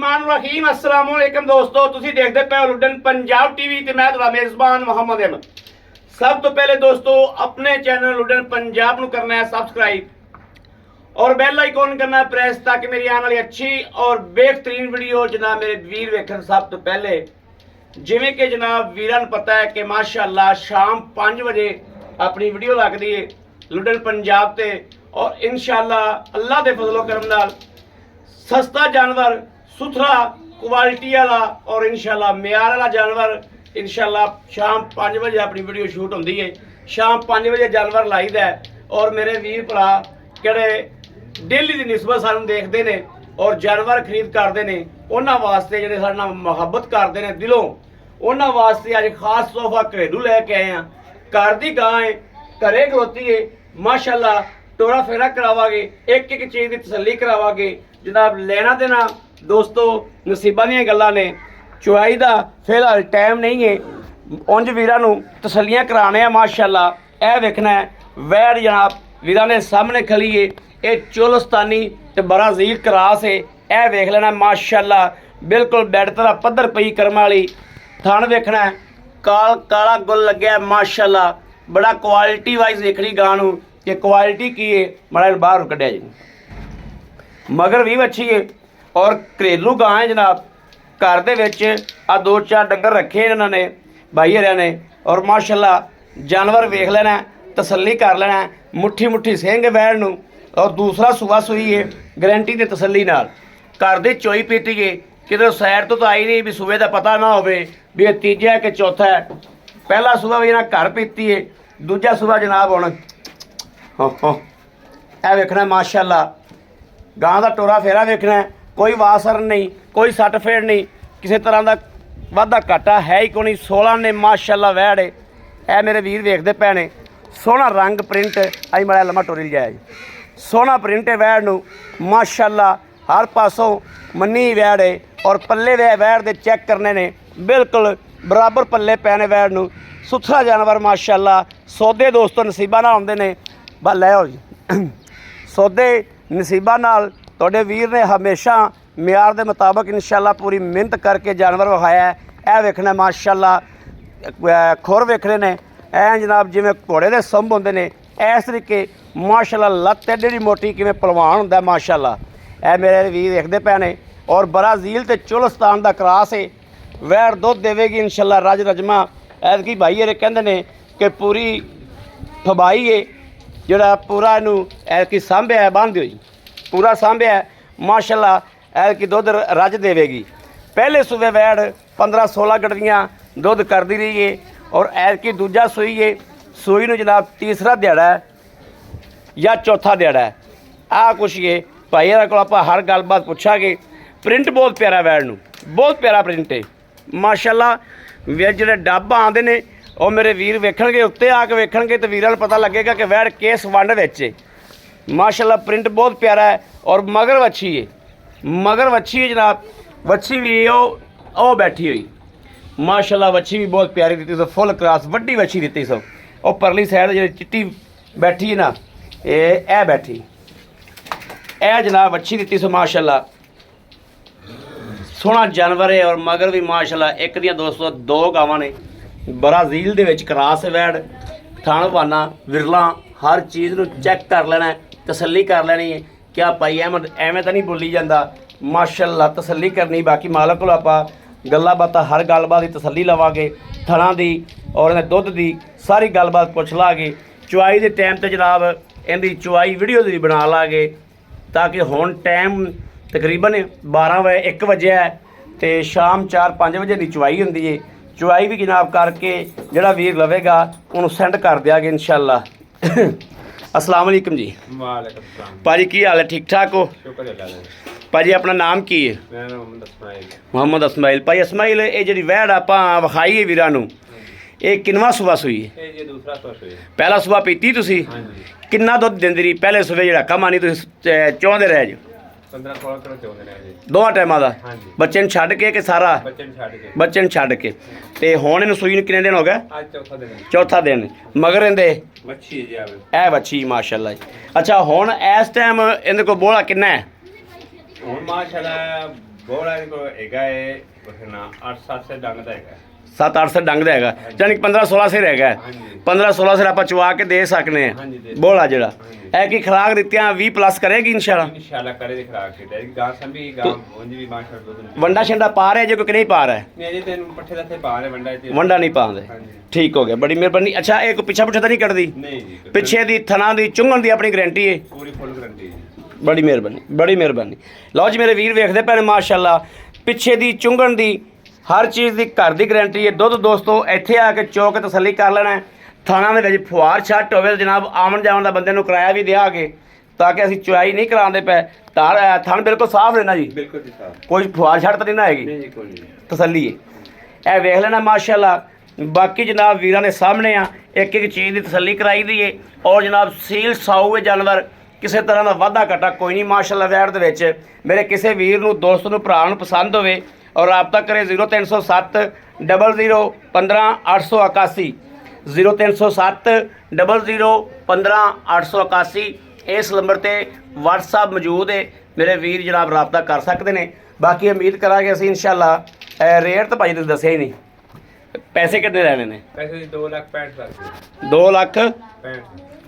रहमान रहीम अस्सलाम वालेकुम दोस्तों तुसी देखते पे लुडन पंजाब टीवी ते मैं तुहाडा मेजबान मोहम्मद अहमद। सब तो पहले दोस्तों अपने चैनल लुडन पंजाब नु करना है सब्सक्राइब और बेल आइकॉन करना है प्रेस ताकि मेरी आने वाली अच्छी और बेहतरीन वीडियो जनाब मेरे वीर वेखन। सब तो पहले जिवें कि जनाब वीरां नूं पता है कि माशाअल्लाह शाम 5 बजे अपनी वीडियो लगदी है लुडन पंजाब ते और इंशाअल्लाह अल्लाह दे फजलो करम नाल सस्ता जानवर सुथरा क्वालिटी वाला और इंशाल्लाह म्यार वाला जानवर इंशाल्लाह शाम 5 बजे अपनी वीडियो शूट होती है। शाम 5 बजे जानवर लाईदा है और मेरे वीर भरा किहड़े डेली की निस्बत सानूं देखते हैं और जानवर खरीद करते हैं उन्हां वास्ते जिहड़े साडे नाल मुहब्बत करते हैं दिलों उन्हां वास्ते अज खास तोहफा घरेलू लैके आए हैं। घर की गां है घरे खलोती है माशाल्लाह टोरा फेरा करावांगे एक एक चीज़ की तसल्ली करावांगे जनाब। लेना देना दोस्तों नसीबा दी गल्लां ने चुआई दा फिलहाल टाइम नहीं है उंज वीरां नूं तसल्लियां कराने माशाल्लाह। यह वेखना है वैड़ जनाब वीरां दे सामने खली है ये चोलस्तानी ते ब्राज़ील क्रॉस है। यह वेख लेना माशाल्लाह बिल्कुल बैड तरह पद्धर पई करम वाली थण वेखना है काल काला गुल लग्या माशाल्लाह। बड़ा क्वालिटी वाइज देखनी गां नूं कि क्वालिटी की है बड़ा बाहर कढ़िया जी मगर भी अच्छी है और घरेलू गां है जनाब। घर दे विच आ 2-4 डंगर रखे इन्होंने भाई हरिया ने और माशाल्लाह जानवर वेख लेना तसल्ली कर लेना मुट्ठी मुट्ठी सिंह वैड़ नूं और दूसरा सूआ सूई है गारंटी की तसल्ली नाल। घर दे चोई पीती है किधर सैर तो आई नहीं भी सूबे का पता ना हो भी ये तीजा है कि चौथा है। पहला सूबा भी इन्हें घर पीती है दूजा सूबा जनाब हुण यह वेखना माशाल्लाह गां का टोरा फेरा वेखना है कोई वासर नहीं कोई सट फेड़ नहीं किसी तरह का वाधा घाटा है ही कोई नहीं। 16 ने माशाल्लाह वैड़ है यह मेरे वीर वेखते पे ने सोहना रंग प्रिंट आई माड़ा लम्मा टोरी लिया जी सोहना प्रिंट है वैड़ नूं माशाल्लाह हर पासों मनी वैड़ है और पल्ले वैड़ दे चैक करने ने बिल्कुल बराबर पल्ले पैने वैड़ नूं सुथरा जानवर माशाल्लाह। सौदे दोस्तों नसीबा नाल आउंदे ने बस लै आओ जी सौदे नसीबा नाल तुहाडे वीर ने हमेशा म्यार के मुताबिक इंशाल्लाह पूरी मेहनत करके जानवर विखाया है। यह वेखना माशाल्लाह खुर वेखने ने ऐ जनाब जिवें घोड़े के संभ होंदे ने इस तरीके माशाल्लाह लत्त एडी मोटी किवें पलवान हुंदा है माशाल्लाह। यह मेरे वीर देखते पे ने और ब्राज़ील ते चोलस्तान का क्रॉस है वैड़ दुध देवेगी इंशाल्लाह रज रजमा। ऐतकी भाई ये कहंदे ने कि पूरी फबाई है जोड़ा पूरा इनू ऐतकी सांभिया है बांध दिओ जी पूरा सांभिया है माशाल्लाह। ऐतकी दुध रज देवेगी। पहले सूबे वैड़ 15-16 गडरियाँ दुध करती रही है और ऐतकी दूजा सूई है सूई नूं जनाब तीसरा दिहाड़ा है या चौथा दिहाड़ा है आ कुछ ये भाई को आप हर गलबात पूछांगे। प्रिंट बहुत प्यारा वैड़ नूं बहुत प्यारा प्रिंट है माशाल्लाह। जो डब आते हैं और मेरे वीर वेखणगे उत्ते आके वेखणगे तो वीरां नूं पता लगेगा कि वैड़ किस वंड विच है माशाल्लाह। प्रिंट बहुत प्यारा है और मगर वच्छी है मगर वच्छी है जनाब। वच्छी भी ओ बैठी हुई माशाल्लाह वच्छी भी बहुत प्यारी दी सो फुल क्रॉस वड्डी वच्छी दी सो और परली साइड जी चिट्टी बैठी है ना ये बैठी ए जनाब वच्छी दी सो माशाल्लाह। सोहना जानवर है और मगर भी माशाल्लाह। एक दियां दोस्तों 2 गावां ने ब्राज़ील दे विच क्रॉस वैड़ थाण पाना विरला हर चीज़ नूं चैक कर लेना तसल्ली कर लेनी है क्या भाई अहमद एवें तो नहीं बोली जाता माशाल्लाह तसल्ली करनी। बाकी मालक को आप गल्लां बातां हर गलबात की तसल्ली लवांगे थणा दी और इहदे दुध की सारी गलबात पुछ लांगे। चुआई के टाइम तो जनाब इहदी चुआई वीडियो दी बना लांगे ताकि हुण टाइम तकरीबन 1 बजे है तो शाम 4-5 बजे की चुआई होंदी है। चुआई भी जनाब करके जिहड़ा वीर लवेगा उन्होंने सेंड कर देंगे इंशाल्लाह। अस्सलाम वालेकुम जी। वालेकुम सलाम भाजी की हाल है ठीक ठाक हो भाजी अपना नाम की है मोहम्मद इस्माइल। भाई इस्माइल ये जी वैड़ आप विखाई है वीरां नूं ये किनवा सूबा सूई है पहला सूबा पीती तुसी किन्ना दुध दिंदी रही पहले सूबे जो कम आनी तुसी चाहते रहे जी 15-16 किलो चोंदे ने जी दोवां टाइमां दा बच्चे छड्ड के कि सारा बच्चे छड्ड के ते हुण इहनूं सूई नूं किन्ने दिन हो गए आज चौथा दिन मगर इहदे मच्छी जी आवे ए बच्ची माशाल्लाह जी। अच्छा हुण इस टाइम इहदे कोल बोला किन्ना है हुण माशाल्लाह ਬੋਲਾ ਇਹ ਕੋ ਹੈਗਾ ਇਹ ਵਖਣਾ 8-7 ਸੇ ਡੰਗ ਦਾ ਹੈਗਾ 7-8 ਸੇ ਡੰਗ ਦਾ ਹੈਗਾ, ਯਾਨੀ 15-16 ਸਿਰ ਹੈਗਾ। ਹਾਂਜੀ 15-16 ਸਿਰ ਆਪਾਂ ਚਵਾ ਕੇ ਦੇ ਸਕਨੇ ਆ। ਹਾਂਜੀ ਦੇ ਬੋਲਾ ਜਿਹੜਾ ਇਹ ਕੀ ਖਰਾਕ ਦਿੱਤਿਆਂ 20 ਪਲੱਸ ਕਰੇਗੀ ਇਨਸ਼ਾਅੱਲਾ ਕਰੇ ਦੇ ਖਰਾਕ ਕੇ ਤੇ ਗਾਂ ਸੰਭੀ ਗਾਂ ਉਂਝ ਵੀ ਮਾਂ ਛੱਡ ਦੋ ਵੰਡਾ ਛੰਡਾ ਪਾ ਰਿਹਾ ਜੇ ਕੋਈ ਨਹੀਂ ਪਾ ਰਿਹਾ? ਨਹੀਂ ਅਜੇ ਤੈਨੂੰ ਪੱਠੇ ਦਾ ਤੇ ਪਾ ਰਹੇ ਵੰਡਾ ਤੇ ਵੰਡਾ ਨਹੀਂ ਪਾਉਂਦੇ। ਹਾਂਜੀ ਠੀਕ ਹੋ ਗਿਆ, ਬੜੀ ਮਿਹਰਬਾਨੀ। ਅੱਛਾ ਇਹ ਕੋਈ ਪਿੱਛਾ ਪੁੱਛਾ ਤਾਂ ਨਹੀਂ ਕੱਢਦੀ? ਨਹੀਂ ਜੀ ਪਿੱਛੇ ਦੀ ਥਣਾ ਦੀ ਚੁੰਗਣ ਦੀ ਆਪਣੀ ਗਾਰੰਟੀ ਹੈ? ਪੂਰੀ ਫੁੱਲ ਗਰੰਟੀ ਜੀ। ਬੜੀ ਮਿਹਰਬਾਨੀ, ਬੜੀ ਮਿਹਰਬਾਨੀ। ਲਓ ਜੀ ਮੇਰੇ ਵੀਰ ਵੇਖਦੇ ਪਏ ਨੇ ਮਾਸ਼ਾਅੱਲਾ, ਪਿੱਛੇ ਦੀ ਚੁੰਗਣ ਦੀ ਹਰ ਚੀਜ਼ ਦੀ ਘਰ ਦੀ ਗਾਰੰਟੀ ਹੈ। ਦੁੱਧ ਦੋਸਤੋ ਇੱਥੇ ਆ ਕੇ ਚੋ ਕੇ ਤਸੱਲੀ ਕਰ ਲੈਣਾ ਹੈ। ਥਾਣਾ ਦੇ ਵਿੱਚ ਫੁਆਰ ਛੱਟ ਹੋਵੇ ਤਾਂ ਜਨਾਬ ਆਉਣ ਜਾਣ ਦਾ ਬੰਦੇ ਨੂੰ ਕਿਰਾਇਆ ਵੀ ਦਿਆਂਗੇ, ਤਾਂ ਕਿ ਅਸੀਂ ਚੁਆਈ ਨਹੀਂ ਕਰਾਉਂਦੇ ਪਏ। ਥਣ ਬਿਲਕੁਲ ਸਾਫ਼ ਰਹਿਣਾ ਜੀ, ਬਿਲਕੁਲ ਜੀ ਸਾਹਿਬ। ਕੋਈ ਫੁਆਰ ਛੱਟ ਤਾਂ ਨਹੀਂ ਨਾ ਹੈਗੀ, ਨਹੀਂ ਜੀ ਕੋਈ ਨਹੀਂ। ਤਸੱਲੀ ਹੈ। ਇਹ ਵੇਖ ਲੈਣਾ ਮਾਸ਼ਾਅੱਲਾ। ਬਾਕੀ ਜਨਾਬ ਵੀਰਾਂ ਦੇ ਸਾਹਮਣੇ ਆ, ਇੱਕ ਇੱਕ ਚੀਜ਼ ਦੀ ਤਸੱਲੀ ਕਰਾਈ ਦੀ ਏ। ਔਰ ਜਨਾਬ ਸੀਲ ਸਾਊ ਹੈ ਜਾਨਵਰ, ਕਿਸੇ ਤਰ੍ਹਾਂ ਦਾ ਵਾਧਾ ਘਾਟਾ ਕੋਈ ਨਹੀਂ ਮਾਸ਼ਾਅੱਲਾ ਵੈੜ ਦੇ ਵਿੱਚ। ਮੇਰੇ ਕਿਸੇ ਵੀਰ ਨੂੰ ਦੋਸਤ ਨੂੰ ਭਰਾ ਨੂੰ ਪਸੰਦ ਹੋਵੇ ਔਰ ਰਾਬਤਾ ਕਰੇ 0307 00 15 881 0307 00 15 881। ਇਸ ਨੰਬਰ ਤੇ WhatsApp ਮੌਜੂਦ ਹੈ, ਮੇਰੇ ਵੀਰ ਜਨਾਬ ਰਾਬਤਾ ਕਰ ਸਕਦੇ ਨੇ। ਬਾਕੀ ਉਮੀਦ ਕਰਾਂਗੇ ਅਸੀਂ ਇਨਸ਼ਾਅੱਲਾ। ਰੇਟ ਤਾਂ ਭਾਜੀ ਤੁਸੀਂ ਦੱਸਿਆ ਹੀ ਨਹੀਂ, ਪੈਸੇ ਕਿੰਨੇ ਲੈਣੇ ਨੇ? ਪੈਸੇ 2,65,000 2 ਲੱਖ 65